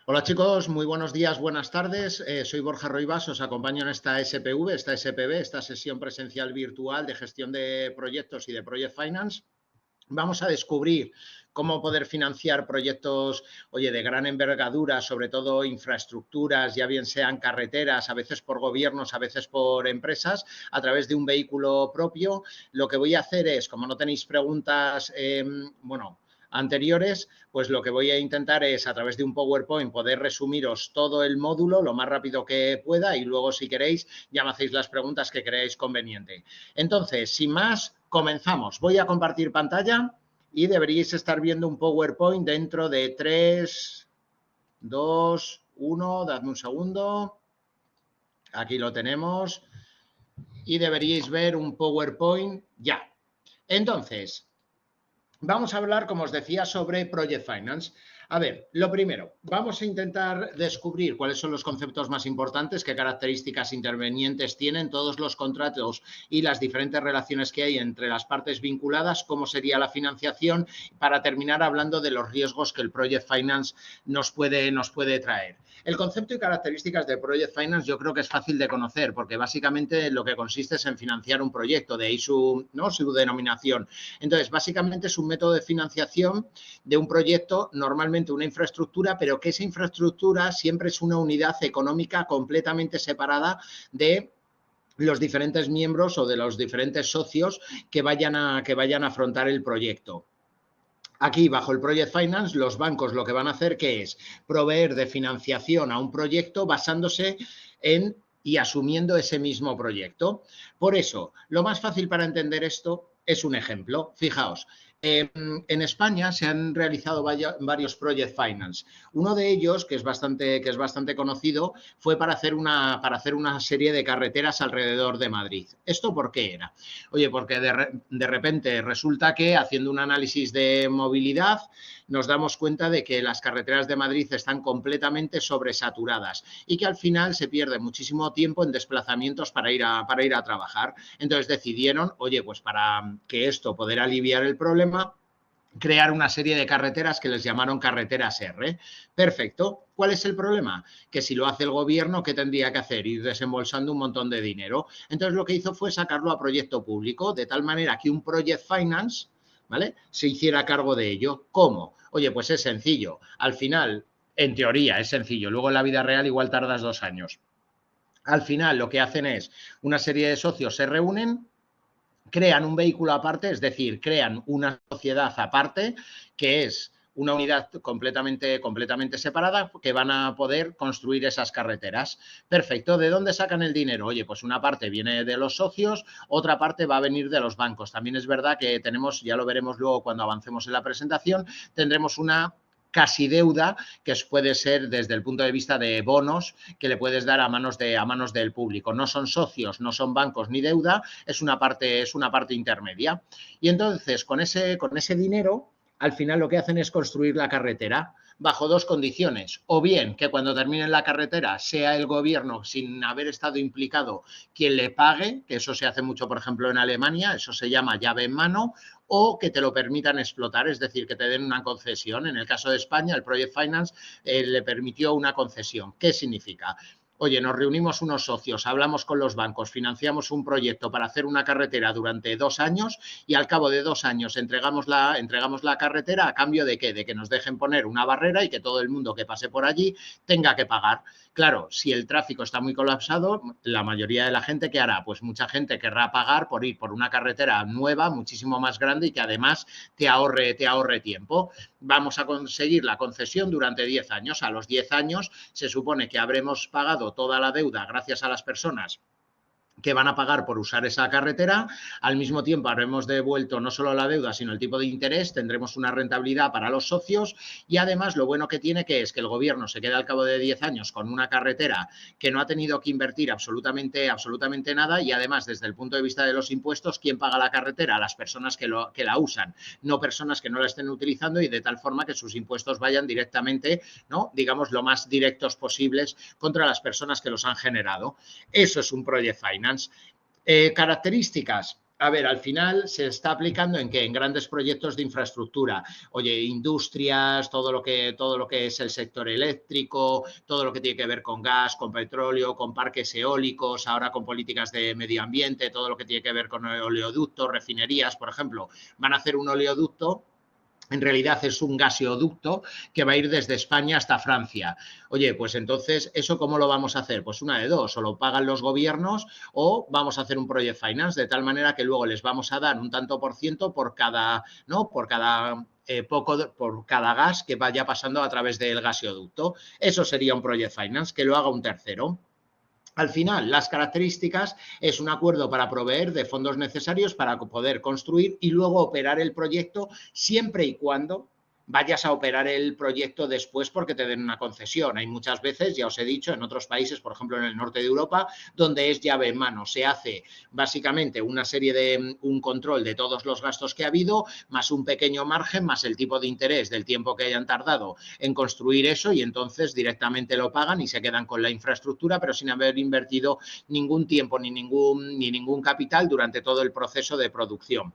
Hola chicos, muy buenos días, buenas tardes. Soy Borja Roibas, os acompaño en esta SPV, esta SPB, esta sesión presencial virtual de gestión de proyectos y de Project Finance. Vamos a descubrir cómo poder financiar proyectos, oye, de gran envergadura, sobre todo infraestructuras, ya bien sean carreteras, a veces por gobiernos, a veces por empresas, a través de un vehículo propio. Lo que voy a hacer es, como no tenéis preguntas, anteriores, pues lo que voy a intentar es a través de un PowerPoint poder resumiros todo el módulo lo más rápido que pueda y luego si queréis ya me hacéis las preguntas que creáis conveniente. Entonces, sin más, comenzamos. Voy a compartir pantalla y deberíais estar viendo un PowerPoint dentro de 3, 2, 1, dadme un segundo. Aquí lo tenemos y deberíais ver un PowerPoint ya. Entonces, vamos a hablar, como os decía, sobre Project Finance. A ver, lo primero, vamos a intentar descubrir cuáles son los conceptos más importantes, qué características intervenientes tienen todos los contratos y las diferentes relaciones que hay entre las partes vinculadas, cómo sería la financiación, para terminar hablando de los riesgos que el Project Finance nos puede traer. El concepto y características de Project Finance yo creo que es fácil de conocer, porque básicamente lo que consiste es en financiar un proyecto, de ahí su denominación. Entonces, básicamente es un método de financiación de un proyecto, normalmente una infraestructura, pero que esa infraestructura siempre es una unidad económica completamente separada de los diferentes miembros o de los diferentes socios que vayan a afrontar el proyecto. Aquí, bajo el Project Finance, los bancos lo que van a hacer que es proveer de financiación a un proyecto basándose en y asumiendo ese mismo proyecto. Por eso, lo más fácil para entender esto es un ejemplo. Fijaos, en España se han realizado varios Project Finance. Uno de ellos, que es bastante conocido, fue para hacer una serie de carreteras alrededor de Madrid. ¿Esto por qué era? Oye, porque de repente resulta que haciendo un análisis de movilidad nos damos cuenta de que las carreteras de Madrid están completamente sobresaturadas y que al final se pierde muchísimo tiempo en desplazamientos para ir a trabajar. Entonces decidieron, oye, pues para que esto poder aliviar el problema, crear una serie de carreteras que les llamaron carreteras R. Perfecto. ¿Cuál es el problema? Que si lo hace el gobierno, ¿qué tendría que hacer? Ir desembolsando un montón de dinero. Entonces lo que hizo fue sacarlo a proyecto público, de tal manera que un Project Finance, ¿vale?, se hiciera cargo de ello. ¿Cómo? Oye, pues es sencillo. Al final, en teoría, es sencillo. Luego en la vida real igual tardas 2 años. Al final lo que hacen es una serie de socios se reúnen, crean un vehículo aparte, es decir, crean una sociedad aparte que es una unidad completamente separada que van a poder construir esas carreteras. Perfecto. ¿De dónde sacan el dinero? Oye, pues una parte viene de los socios, otra parte va a venir de los bancos. También es verdad que tenemos, ya lo veremos luego cuando avancemos en la presentación, tendremos una casi deuda que puede ser desde el punto de vista de bonos que le puedes dar a manos del público. No son socios, no son bancos ni deuda, es una parte intermedia. Y entonces con ese dinero al final lo que hacen es construir la carretera bajo dos condiciones, o bien que cuando terminen la carretera sea el gobierno, sin haber estado implicado, quien le pague, que eso se hace mucho, por ejemplo, en Alemania, eso se llama llave en mano, o que te lo permitan explotar, es decir, que te den una concesión. En el caso de España, el Project Finance le permitió una concesión. ¿Qué significa? Oye, nos reunimos unos socios, hablamos con los bancos, financiamos un proyecto para hacer una carretera durante 2 años y al cabo de 2 años entregamos la carretera a cambio de ¿qué? De que nos dejen poner una barrera y que todo el mundo que pase por allí tenga que pagar. Claro, si el tráfico está muy colapsado, la mayoría de la gente, ¿qué hará? Pues mucha gente querrá pagar por ir por una carretera nueva, muchísimo más grande y que además te ahorre tiempo. Vamos a conseguir la concesión durante 10 años. A los 10 años se supone que habremos pagado toda la deuda gracias a las personas que van a pagar por usar esa carretera. Al mismo tiempo habremos devuelto no solo la deuda, sino el tipo de interés, tendremos una rentabilidad para los socios y además lo bueno que tiene que es que el gobierno se queda al cabo de 10 años con una carretera que no ha tenido que invertir absolutamente nada y además desde el punto de vista de los impuestos, ¿quién paga la carretera? Las personas que la usan, no personas que no la estén utilizando y de tal forma que sus impuestos vayan directamente, ¿no?, digamos, lo más directos posibles contra las personas que los han generado. Eso es un Project Finance. Características. A ver, al final se está aplicando en qué, en grandes proyectos de infraestructura. Oye, industrias, todo lo que es el sector eléctrico, todo lo que tiene que ver con gas, con petróleo, con parques eólicos, ahora con políticas de medio ambiente, todo lo que tiene que ver con oleoductos, refinerías, por ejemplo, van a hacer un oleoducto. En realidad es un gaseoducto que va a ir desde España hasta Francia. Oye, pues entonces, ¿eso cómo lo vamos a hacer? Pues una de dos, o lo pagan los gobiernos o vamos a hacer un project finance de tal manera que luego les vamos a dar un tanto por ciento por cada, ¿no? Por cada gas que vaya pasando a través del gaseoducto. Eso sería un project finance, que lo haga un tercero. Al final, las características es un acuerdo para proveer de fondos necesarios para poder construir y luego operar el proyecto siempre y cuando vayas a operar el proyecto después porque te den una concesión. Hay muchas veces, ya os he dicho, en otros países, por ejemplo en el norte de Europa, donde es llave en mano. Se hace básicamente una serie de un control de todos los gastos que ha habido, más un pequeño margen, más el tipo de interés del tiempo que hayan tardado en construir eso y entonces directamente lo pagan y se quedan con la infraestructura, pero sin haber invertido ningún tiempo ni ningún capital durante todo el proceso de producción.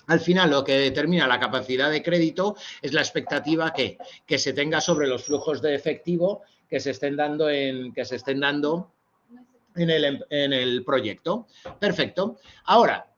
Al final, lo que determina la capacidad de crédito es la expectativa que se tenga sobre los flujos de efectivo que se estén dando en el proyecto. Perfecto. Ahora,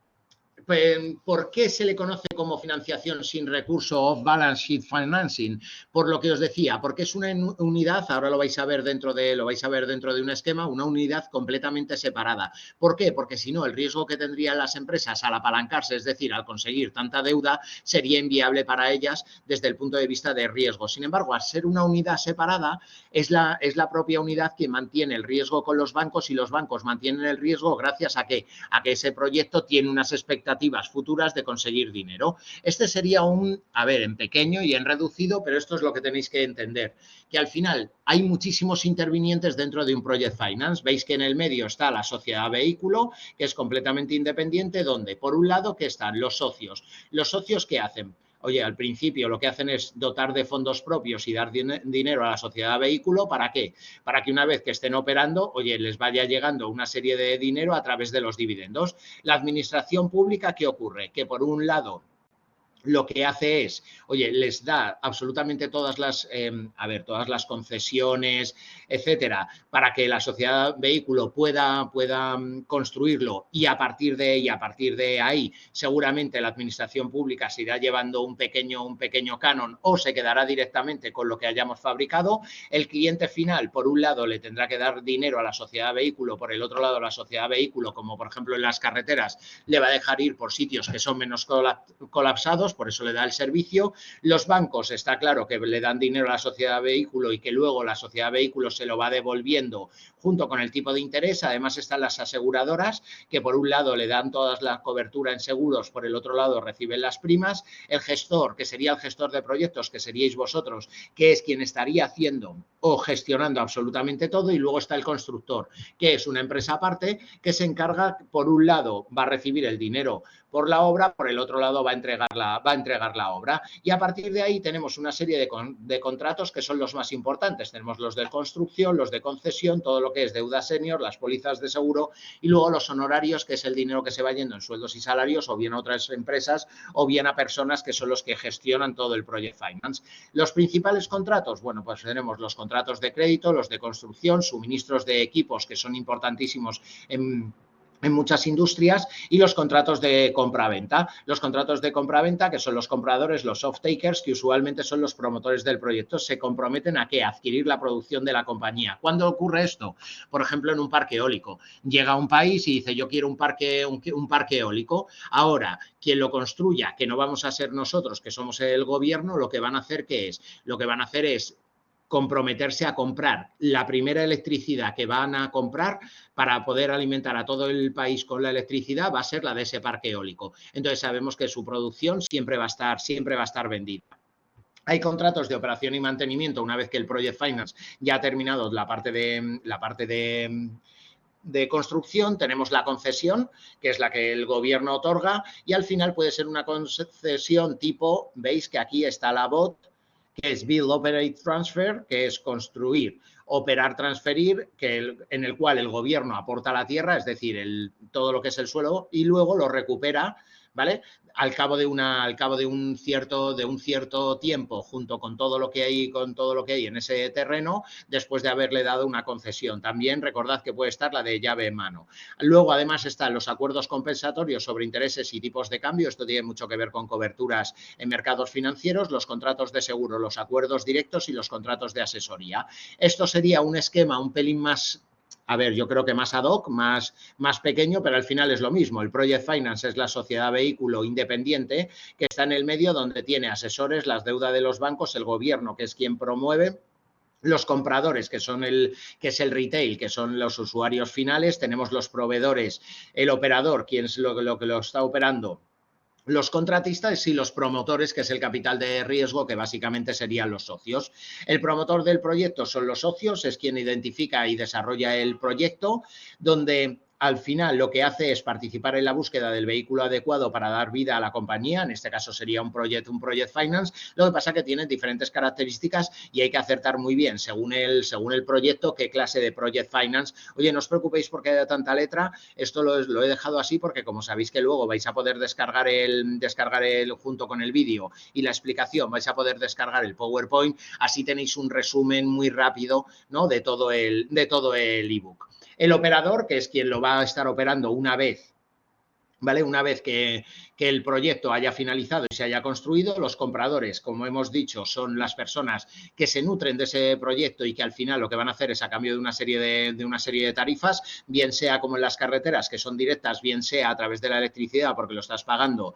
¿por qué se le conoce como financiación sin recurso off-balance sheet financing? Por lo que os decía, porque es una unidad, ahora lo vais a ver dentro de un esquema, una unidad completamente separada. ¿Por qué? Porque si no, el riesgo que tendrían las empresas al apalancarse, es decir, al conseguir tanta deuda, sería inviable para ellas desde el punto de vista de riesgo. Sin embargo, al ser una unidad separada, es la propia unidad que mantiene el riesgo con los bancos y los bancos mantienen el riesgo gracias a que ese proyecto tiene unas expectativas futuras de conseguir dinero. Este sería en pequeño y en reducido, pero esto es lo que tenéis que entender, que al final hay muchísimos intervinientes dentro de un project finance. Veis que en el medio está la sociedad vehículo, que es completamente independiente, donde por un lado que están los socios. ¿Los socios qué hacen? Oye, al principio lo que hacen es dotar de fondos propios y dar dinero a la sociedad vehículo. ¿Para qué? Para que una vez que estén operando, oye, les vaya llegando una serie de dinero a través de los dividendos. La administración pública, ¿qué ocurre? Que por un lado lo que hace es, oye, les da absolutamente todas las concesiones, etcétera, para que la sociedad vehículo pueda construirlo y a partir de ahí seguramente la administración pública se irá llevando un pequeño canon o se quedará directamente con lo que hayamos fabricado. El cliente final, por un lado, le tendrá que dar dinero a la sociedad vehículo, por el otro lado, la sociedad vehículo, como por ejemplo en las carreteras, le va a dejar ir por sitios que son menos colapsados, por eso le da el servicio. Los bancos, está claro que le dan dinero a la sociedad vehículo y que luego la sociedad vehículo se lo va devolviendo junto con el tipo de interés. Además están las aseguradoras, que por un lado le dan toda la cobertura en seguros, por el otro lado reciben las primas. El gestor, que sería el gestor de proyectos, que seríais vosotros, que es quien estaría haciendo o gestionando absolutamente todo. Y luego está el constructor, que es una empresa aparte que se encarga, por un lado, va a recibir el dinero por la obra, por el otro lado va a entregar la obra. Y a partir de ahí tenemos una serie de contratos que son los más importantes. Tenemos los de construcción, los de concesión, todo lo que es deuda senior, las pólizas de seguro y luego los honorarios, que es el dinero que se va yendo en sueldos y salarios o bien a otras empresas o bien a personas que son los que gestionan todo el project finance. Los principales contratos, bueno, pues tenemos los contratos de crédito, los de construcción, suministros de equipos que son importantísimos en muchas industrias y los contratos de compra-venta. Los contratos de compra-venta, que son los compradores, los off-takers, que usualmente son los promotores del proyecto, se comprometen a ¿qué? A adquirir la producción de la compañía. ¿Cuándo ocurre esto? Por ejemplo, en un parque eólico. Llega a un país y dice, yo quiero un parque eólico. Ahora, quien lo construya, que no vamos a ser nosotros, que somos el gobierno, lo que van a hacer, ¿qué es? Lo que van a hacer es comprometerse a comprar la primera electricidad que van a comprar para poder alimentar a todo el país con la electricidad va a ser la de ese parque eólico. Entonces sabemos que su producción siempre va a estar vendida. Hay contratos de operación y mantenimiento una vez que el Project Finance ya ha terminado la parte de construcción. Tenemos la concesión, que es la que el gobierno otorga y al final puede ser una concesión tipo, veis que aquí está la BOT, que es Build, Operate, Transfer, que es construir, operar, transferir, en el cual el gobierno aporta la tierra, es decir, todo lo que es el suelo, y luego lo recupera, ¿vale? Al cabo de un cierto tiempo, junto con todo lo que hay en ese terreno, después de haberle dado una concesión. También recordad que puede estar la de llave en mano. Luego, además, están los acuerdos compensatorios sobre intereses y tipos de cambio. Esto tiene mucho que ver con coberturas en mercados financieros, los contratos de seguro, los acuerdos directos y los contratos de asesoría. Esto sería un esquema un pelín más, a ver, yo creo que más ad hoc, más pequeño, pero al final es lo mismo. El Project Finance es la sociedad vehículo independiente que está en el medio, donde tiene asesores, las deudas de los bancos, el gobierno, que es quien promueve, los compradores, que es el retail, que son los usuarios finales, tenemos los proveedores, el operador, quien es lo que lo está operando, los contratistas y los promotores, que es el capital de riesgo, que básicamente serían los socios. El promotor del proyecto son los socios, es quien identifica y desarrolla el proyecto, donde al final lo que hace es participar en la búsqueda del vehículo adecuado para dar vida a la compañía, en este caso sería un project finance. Lo que pasa es que tiene diferentes características y hay que acertar muy bien según el proyecto qué clase de project finance. Oye, no os preocupéis porque haya tanta letra, esto lo he dejado así porque como sabéis que luego vais a poder descargar el junto con el vídeo y la explicación, vais a poder descargar el PowerPoint, así tenéis un resumen muy rápido, ¿no?, de todo el ebook. El operador, que es quien lo va a estar operando una vez, ¿vale? Una vez que el proyecto haya finalizado y se haya construido. Los compradores, como hemos dicho, son las personas que se nutren de ese proyecto y que al final lo que van a hacer es a cambio de una serie de tarifas, bien sea como en las carreteras, que son directas, bien sea a través de la electricidad porque lo estás pagando,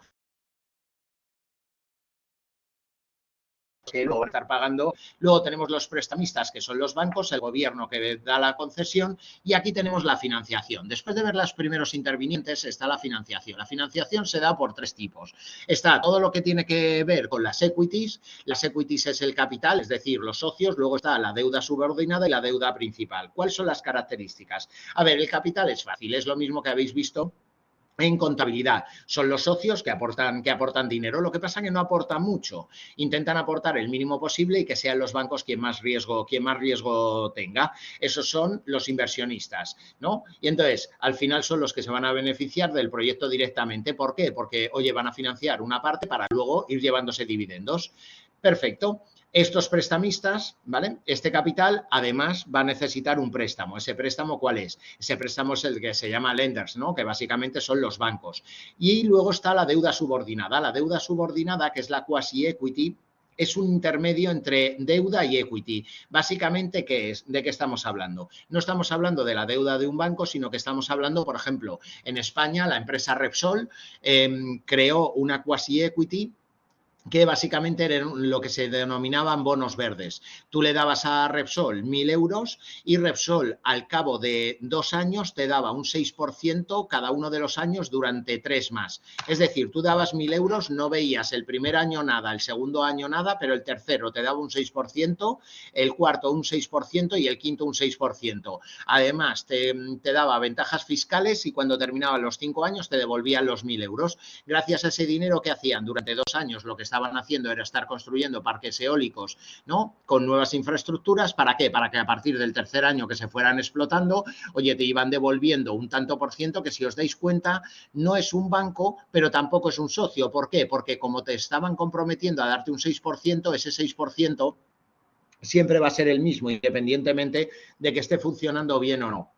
que luego va a estar pagando. Luego tenemos los prestamistas, que son los bancos, el gobierno que da la concesión, y aquí tenemos la financiación. Después de ver los primeros intervinientes está la financiación. La financiación se da por tres tipos. Está todo lo que tiene que ver con las equities. Las equities es el capital, es decir, los socios. Luego está la deuda subordinada y la deuda principal. ¿Cuáles son las características? A ver, el capital es fácil, es lo mismo que habéis visto en contabilidad. Son los socios que aportan dinero. Lo que pasa es que no aportan mucho. Intentan aportar el mínimo posible y que sean los bancos quien más riesgo tenga. Esos son los inversionistas, ¿no? Y entonces, al final son los que se van a beneficiar del proyecto directamente. ¿Por qué? Porque, oye, van a financiar una parte para luego ir llevándose dividendos. Perfecto. Estos prestamistas, ¿vale? Este capital, además, va a necesitar un préstamo. ¿Ese préstamo cuál es? Ese préstamo es el que se llama lenders, ¿no?, que básicamente son los bancos. Y luego está la deuda subordinada. La deuda subordinada, que es la quasi-equity, es un intermedio entre deuda y equity. Básicamente, ¿qué es? ¿De qué estamos hablando? No estamos hablando de la deuda de un banco, sino que estamos hablando, por ejemplo, en España, la empresa Repsol creó una quasi-equity que básicamente eran lo que se denominaban bonos verdes. Tú le dabas a Repsol 1.000 euros y Repsol al cabo de 2 años te daba un 6% cada uno de los años durante 3 más. Es decir, tú dabas 1.000 euros, no veías el primer año nada, el segundo año nada, pero el tercero te daba un 6%, el cuarto un 6% y el quinto un 6%. Además, te daba ventajas fiscales y cuando terminaban los 5 años te devolvían los 1.000 euros. Gracias a ese dinero que hacían durante 2 años, lo que estaban haciendo era estar construyendo parques eólicos, ¿no?, con nuevas infraestructuras. ¿Para qué? Para que a partir del tercer año que se fueran explotando, oye, te iban devolviendo un tanto por ciento que, si os dais cuenta, no es un banco, pero tampoco es un socio. ¿Por qué? Porque como te estaban comprometiendo a darte un 6%, ese 6% siempre va a ser el mismo, independientemente de que esté funcionando bien o no.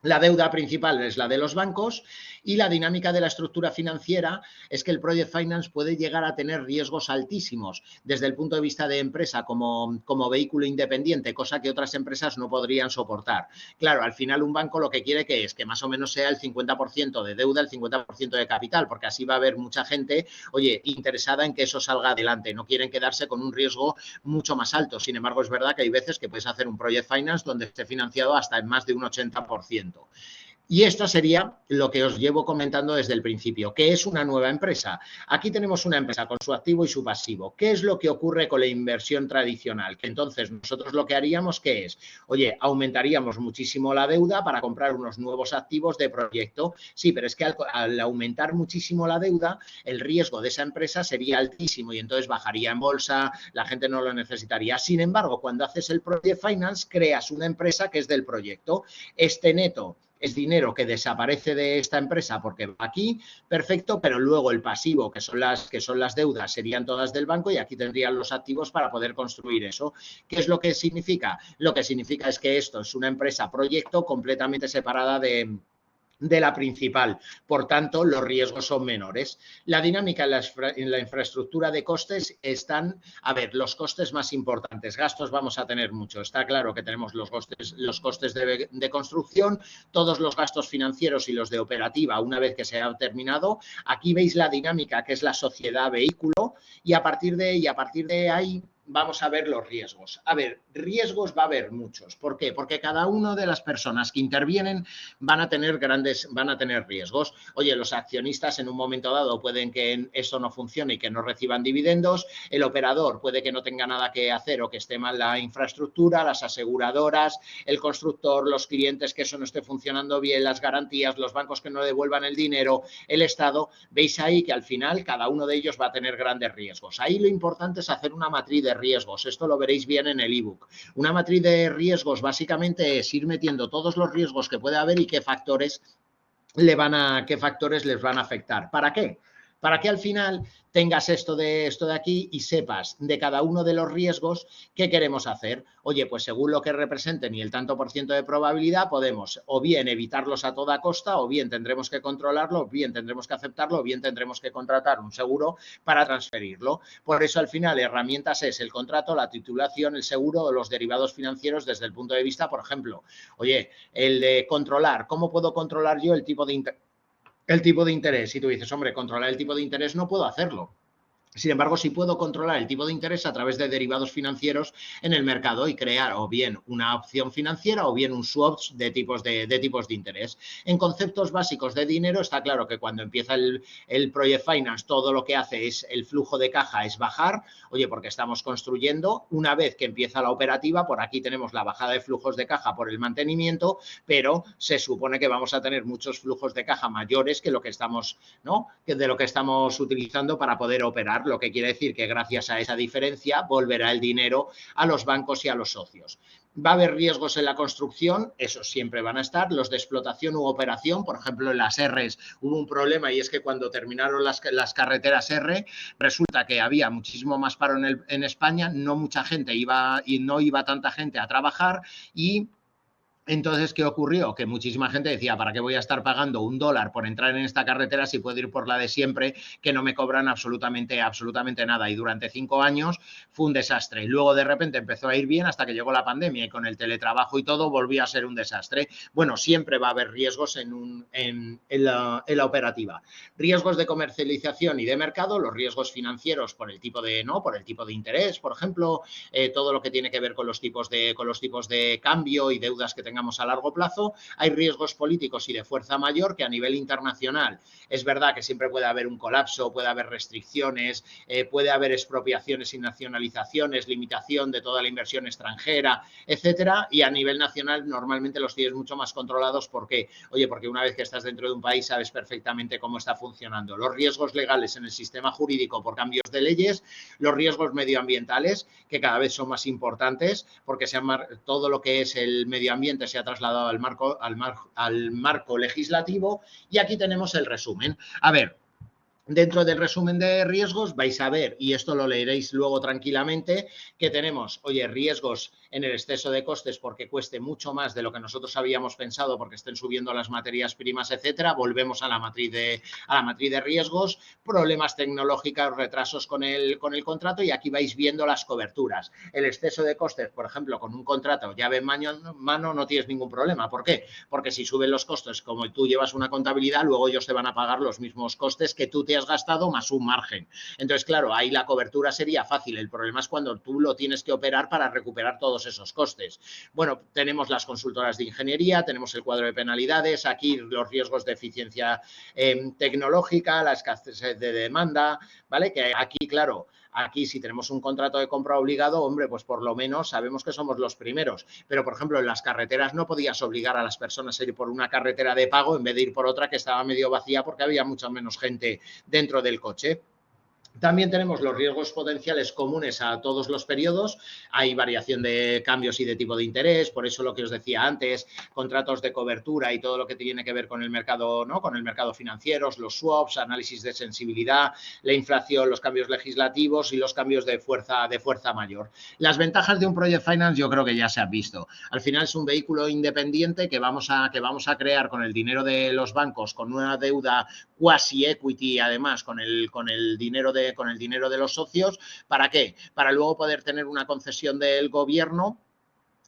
La deuda principal es la de los bancos y la dinámica de la estructura financiera es que el Project Finance puede llegar a tener riesgos altísimos desde el punto de vista de empresa como vehículo independiente, cosa que otras empresas no podrían soportar. Claro, al final un banco lo que quiere que es que más o menos sea el 50% de deuda, el 50% de capital, porque así va a haber mucha gente, oye, interesada en que eso salga adelante. No quieren quedarse con un riesgo mucho más alto. Sin embargo, es verdad que hay veces que puedes hacer un Project Finance donde esté financiado hasta en más de un 80%. Y esto sería lo que os llevo comentando desde el principio, que es una nueva empresa. Aquí tenemos una empresa con su activo y su pasivo. ¿Qué es lo que ocurre con la inversión tradicional? Que entonces nosotros lo que haríamos, ¿qué es? Oye, aumentaríamos muchísimo la deuda para comprar unos nuevos activos de proyecto. Sí, pero es que al aumentar muchísimo la deuda, el riesgo de esa empresa sería altísimo y entonces bajaría en bolsa, la gente no lo necesitaría. Sin embargo, cuando haces el Project Finance, creas una empresa que es del proyecto. Este neto es dinero que desaparece de esta empresa porque va aquí, perfecto, pero luego el pasivo, que son las deudas, serían todas del banco y aquí tendrían los activos para poder construir eso. ¿Qué es lo que significa? Lo que significa es que esto es una empresa proyecto completamente separada de la principal. Por tanto, los riesgos son menores. La dinámica en la infraestructura de costes están, a ver, los costes más importantes. Gastos vamos a tener mucho. Está claro que tenemos los costes de construcción, todos los gastos financieros y los de operativa una vez que se ha terminado. Aquí veis la dinámica que es la sociedad vehículo y a partir de ahí vamos a ver los riesgos. A ver, riesgos va a haber muchos. ¿Por qué? Porque cada una de las personas que intervienen van a tener riesgos. Oye, los accionistas en un momento dado pueden que eso no funcione y que no reciban dividendos. El operador puede que no tenga nada que hacer o que esté mal la infraestructura, las aseguradoras, el constructor, los clientes que eso no esté funcionando bien, las garantías, los bancos que no devuelvan el dinero, el Estado. Veis ahí que al final cada uno de ellos va a tener grandes riesgos. Ahí lo importante es hacer una matriz de riesgos. Esto lo veréis bien en el ebook. Una matriz de riesgos básicamente es ir metiendo todos los riesgos que puede haber y qué factores les van a afectar. ¿Para qué? Para que al final tengas esto de aquí y sepas de cada uno de los riesgos qué queremos hacer. Oye, pues según lo que representen y el tanto por ciento de probabilidad, podemos o bien evitarlos a toda costa, o bien tendremos que controlarlo, o bien tendremos que aceptarlo, o bien tendremos que contratar un seguro para transferirlo. Por eso, al final, herramientas es el contrato, la titulación, el seguro o los derivados financieros desde el punto de vista, por ejemplo, oye, el de controlar. ¿Cómo puedo controlar yo el tipo de interés? Si tú dices, hombre, controlar el tipo de interés no puedo hacerlo. Sin embargo, sí puedo controlar el tipo de interés a través de derivados financieros en el mercado y crear o bien una opción financiera o bien un swap de tipos de interés. En conceptos básicos de dinero está claro que cuando empieza el Project Finance todo lo que hace es el flujo de caja es bajar, oye, porque estamos construyendo. Una vez que empieza la operativa, por aquí tenemos la bajada de flujos de caja por el mantenimiento, pero se supone que vamos a tener muchos flujos de caja mayores que lo que estamos, ¿no? Que de lo que estamos utilizando para poder operar. Lo que quiere decir que gracias a esa diferencia volverá el dinero a los bancos y a los socios. Va a haber riesgos en la construcción, esos siempre van a estar, los de explotación u operación, por ejemplo en las Rs hubo un problema y es que cuando terminaron las carreteras R, resulta que había muchísimo más paro en España, no mucha gente iba y no iba tanta gente a trabajar y entonces, ¿qué ocurrió? Que muchísima gente decía, ¿para qué voy a estar pagando $1 por entrar en esta carretera si puedo ir por la de siempre, que no me cobran absolutamente nada? Y durante 5 años fue un desastre. Y luego de repente empezó a ir bien hasta que llegó la pandemia y con el teletrabajo y todo volvió a ser un desastre. Bueno, siempre va a haber riesgos en la operativa. Riesgos de comercialización y de mercado, los riesgos financieros por el tipo de interés, por ejemplo, todo lo que tiene que ver con los tipos de cambio y deudas que tengamos a largo plazo. Hay riesgos políticos y de fuerza mayor que a nivel internacional es verdad que siempre puede haber un colapso, puede haber restricciones, puede haber expropiaciones y nacionalizaciones, limitación de toda la inversión extranjera, etcétera, y a nivel nacional normalmente los tienes mucho más controlados. ¿Por qué? Oye, porque una vez que estás dentro de un país sabes perfectamente cómo está funcionando. Los riesgos legales en el sistema jurídico por cambios de leyes, los riesgos medioambientales que cada vez son más importantes porque todo lo que es el medio ambiente se ha trasladado al marco legislativo y aquí tenemos el resumen. A ver, dentro del resumen de riesgos vais a ver, y esto lo leeréis luego tranquilamente, que tenemos, oye, riesgos en el exceso de costes porque cueste mucho más de lo que nosotros habíamos pensado porque estén subiendo las materias primas, etcétera. Volvemos a la matriz de riesgos, problemas tecnológicos, retrasos con el contrato y aquí vais viendo las coberturas. El exceso de costes, por ejemplo, con un contrato llave en mano no tienes ningún problema. ¿Por qué? Porque si suben los costes, como tú llevas una contabilidad, luego ellos te van a pagar los mismos costes que tú te hayas gastado más un margen. Entonces, claro, ahí la cobertura sería fácil. El problema es cuando tú lo tienes que operar para recuperar todos esos costes. Bueno, tenemos las consultoras de ingeniería, tenemos el cuadro de penalidades, aquí los riesgos de eficiencia tecnológica, la escasez de demanda, ¿vale? Que aquí, claro, aquí si tenemos un contrato de compra obligado, hombre, pues por lo menos sabemos que somos los primeros. Pero, por ejemplo, en las carreteras no podías obligar a las personas a ir por una carretera de pago en vez de ir por otra que estaba medio vacía porque había mucha menos gente dentro del coche. También tenemos los riesgos potenciales comunes a todos los periodos. Hay variación de cambios y de tipo de interés, por eso lo que os decía antes, contratos de cobertura y todo lo que tiene que ver con el mercado, ¿no? Con el mercado financiero, los swaps, análisis de sensibilidad, la inflación, los cambios legislativos y los cambios de fuerza mayor. Las ventajas de un Project Finance yo creo que ya se han visto. Al final es un vehículo independiente que vamos a crear con el dinero de los bancos, con una deuda quasi equity, además, con el dinero de los socios. ¿Para qué? Para luego poder tener una concesión del gobierno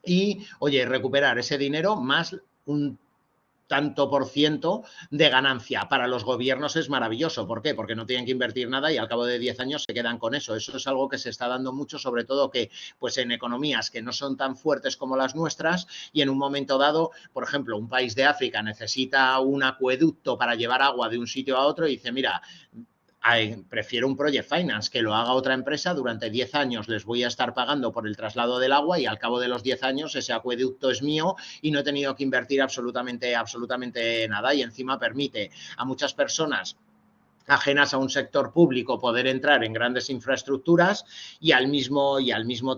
y, oye, recuperar ese dinero más un tanto por ciento de ganancia. Para los gobiernos es maravilloso. ¿Por qué? Porque no tienen que invertir nada y al cabo de 10 años se quedan con eso. Eso es algo que se está dando mucho, sobre todo que pues en economías que no son tan fuertes como las nuestras y en un momento dado, por ejemplo, un país de África necesita un acueducto para llevar agua de un sitio a otro y dice, mira, prefiero un Project Finance que lo haga otra empresa, durante 10 años les voy a estar pagando por el traslado del agua y al cabo de los 10 años ese acueducto es mío y no he tenido que invertir absolutamente nada y encima permite a muchas personas ajenas a un sector público poder entrar en grandes infraestructuras y al mismo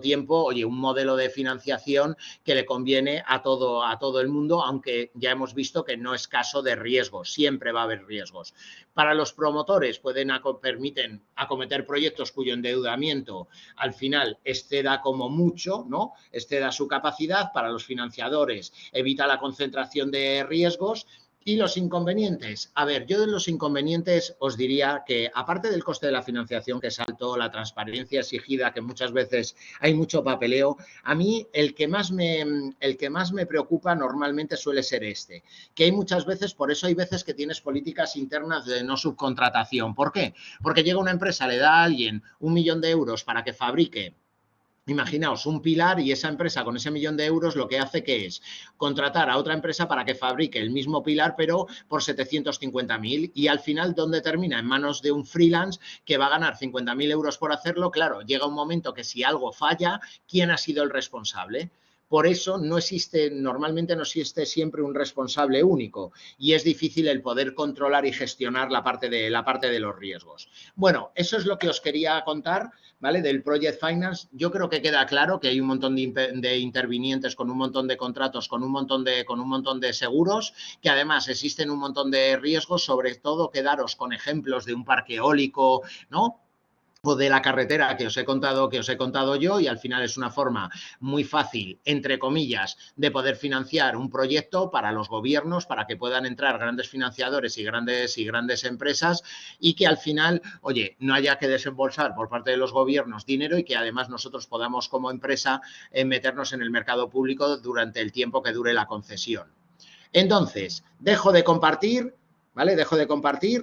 tiempo, oye, un modelo de financiación que le conviene a todo el mundo, aunque ya hemos visto que no es caso de riesgos, siempre va a haber riesgos. Para los promotores permiten acometer proyectos cuyo endeudamiento al final exceda como mucho, ¿no? Exceda su capacidad. Para los financiadores evita la concentración de riesgos. ¿Y los inconvenientes? A ver, yo de los inconvenientes os diría que, aparte del coste de la financiación, que es alto, la transparencia exigida, que muchas veces hay mucho papeleo, a mí el que más me preocupa normalmente suele ser que hay muchas veces, por eso hay veces que tienes políticas internas de no subcontratación. ¿Por qué? Porque llega una empresa, le da a alguien 1 millón de euros para que fabrique. Imaginaos un pilar y esa empresa con ese 1 millón de euros lo que hace que es contratar a otra empresa para que fabrique el mismo pilar pero por 750.000 y al final ¿dónde termina? En manos de un freelance que va a ganar 50.000 euros por hacerlo. Claro, llega un momento que si algo falla, ¿quién ha sido el responsable? Por eso normalmente no existe siempre un responsable único y es difícil el poder controlar y gestionar la parte de los riesgos. Bueno, eso es lo que os quería contar, ¿vale? Del Project Finance. Yo creo que queda claro que hay un montón de intervinientes con un montón de contratos, con un montón de seguros, que además existen un montón de riesgos, sobre todo quedaros con ejemplos de un parque eólico, ¿no? O de la carretera que os he contado yo, y al final es una forma muy fácil, entre comillas, de poder financiar un proyecto para los gobiernos, para que puedan entrar grandes financiadores y grandes empresas y que al final, oye, no haya que desembolsar por parte de los gobiernos dinero y que además nosotros podamos como empresa meternos en el mercado público durante el tiempo que dure la concesión. Entonces, dejo de compartir, ¿vale? Dejo de compartir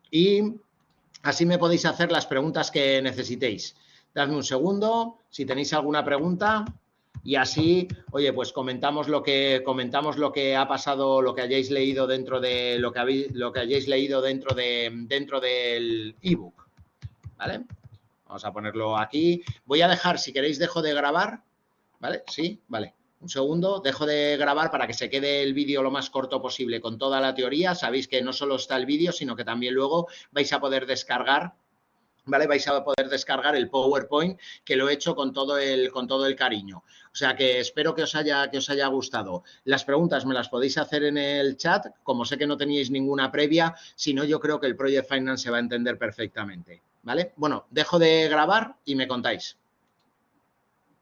y así me podéis hacer las preguntas que necesitéis. Dadme un segundo, si tenéis alguna pregunta, y así, oye, pues comentamos lo que ha pasado, lo que hayáis leído dentro de lo que hayáis leído dentro del ebook, ¿vale? Vamos a ponerlo aquí. Voy a dejar, si queréis, dejo de grabar, ¿vale? Sí, vale. Un segundo, dejo de grabar para que se quede el vídeo lo más corto posible con toda la teoría. Sabéis que no solo está el vídeo, sino que también luego vais a poder descargar, ¿vale? Vais a poder descargar el PowerPoint que lo he hecho con todo el cariño. O sea que espero que os haya gustado. Las preguntas me las podéis hacer en el chat, como sé que no teníais ninguna previa, si no yo creo que el Project Finance se va a entender perfectamente, ¿vale? Bueno, dejo de grabar y me contáis.